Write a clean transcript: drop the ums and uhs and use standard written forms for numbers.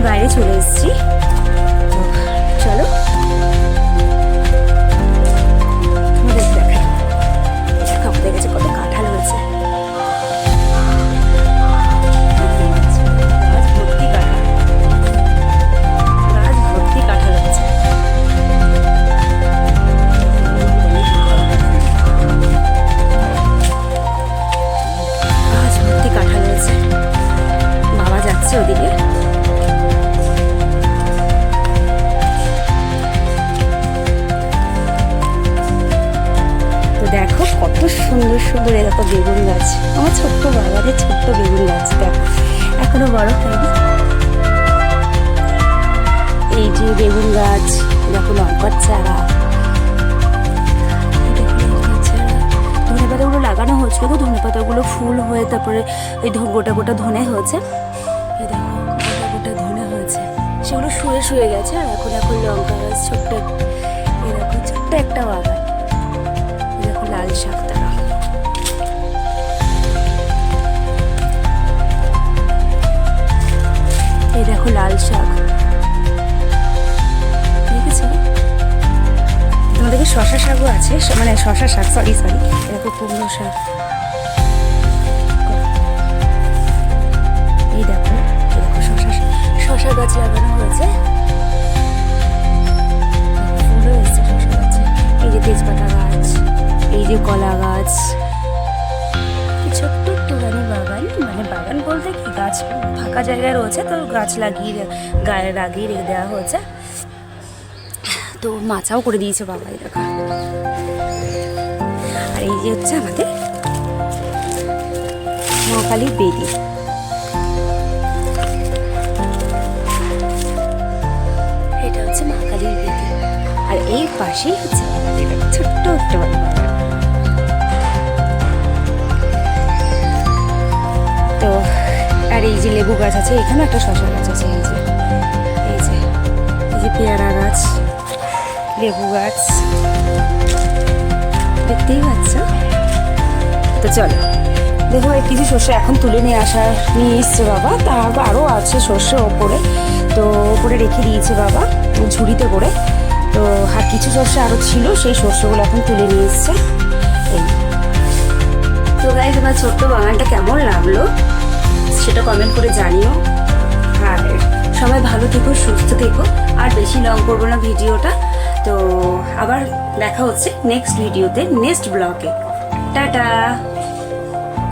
বাইরে চলে এসেছি, চলো তোমাদের দেখাই। আমাদের কাছে কত কাঁঠাল হয়েছে, গাছ ভর্তি কাঁঠাল হয়েছে। গাছ ভর্তি কাঁঠাল হয়েছে। বাবা যাচ্ছে ওদিকে। দেখো কত সুন্দর সুন্দর এরকম বেগুন গাছ, আমার ছোট্ট বাগানের ছোট্ট বেগুন গাছ। দেখো এখনো বড় হয়নি। এই যে বেগুন গাছ, দেখো লঙ্কার চারা, ধনে পাতাগুলো লাগানো হচ্ছিল, তো ধনে পাতাগুলো ফুল হয়ে তারপরে এই গোটা গোটা ধনে হয়েছে। এই দেখো গোটা গোটা ধনে হয়েছে, সেগুলো শুয়ে শুয়ে গেছে। আর এখন এখন লঙ্কা গাছ ছোট্ট, এই দেখো ছোট্ট একটা বাগান। লাল শাক তারা, এই দেখো লাল শাক দেখেছো। তোমাদেরকে শশা শাকও আছে, মানে শশা শাক, সরি এরকম কুমড়ো শাক। এই দেখো শশা গাছ লাগানো হয়েছে, ফুলও এসছে শশা গাছে। এই যে তেজপাতা গাছ, এই যে কলা গাছ, ছোট্ট একটুখানি বাগান, মানে বাগান বলতে কি গাছ ফাঁকা জায়গায় রয়েছে, তো গাছ লাগিয়ে রেখে দেওয়া হয়েছে। তো মাচাও করে দিয়েছে বাবা, এই দেখা। আর এই যে হচ্ছে আমাদের মা কালীর বেদি। এটা হচ্ছে মা কালীর বেদি, আর এই পাশেই হচ্ছে ছোট্ট একটা বাগান। তো আর এই যে লেবু গাছ আছে, এখানে একটা শশা গাছ আছে। এই যে পেয়ারা গাছ, লেবু গাছ, দেখতেই পাচ্ছ। তো চলো দেখো, কিছু শস্য এখন তুলে নিয়ে এসছে বাবা। তার আরও আছে শস্য ওপরে, তো ওপরে রেখে দিয়েছে বাবা ঝুড়িতে করে। তো আর কিছু শস্য আরও ছিল, সেই শস্যগুলো এখন তুলে নিয়ে এসছে। এই তো গাইস, আমার ছোট্ট বাগানটা কেমন লাগলো সেটা কমেন্ট করে জানিও। আর সবাই ভালো থেকো, সুস্থ থেকো। আর বেশি লং করবো না ভিডিওটা। তো আবার দেখা হচ্ছে নেক্সট ভিডিওতে, নেক্সট ব্লগে। টাটা।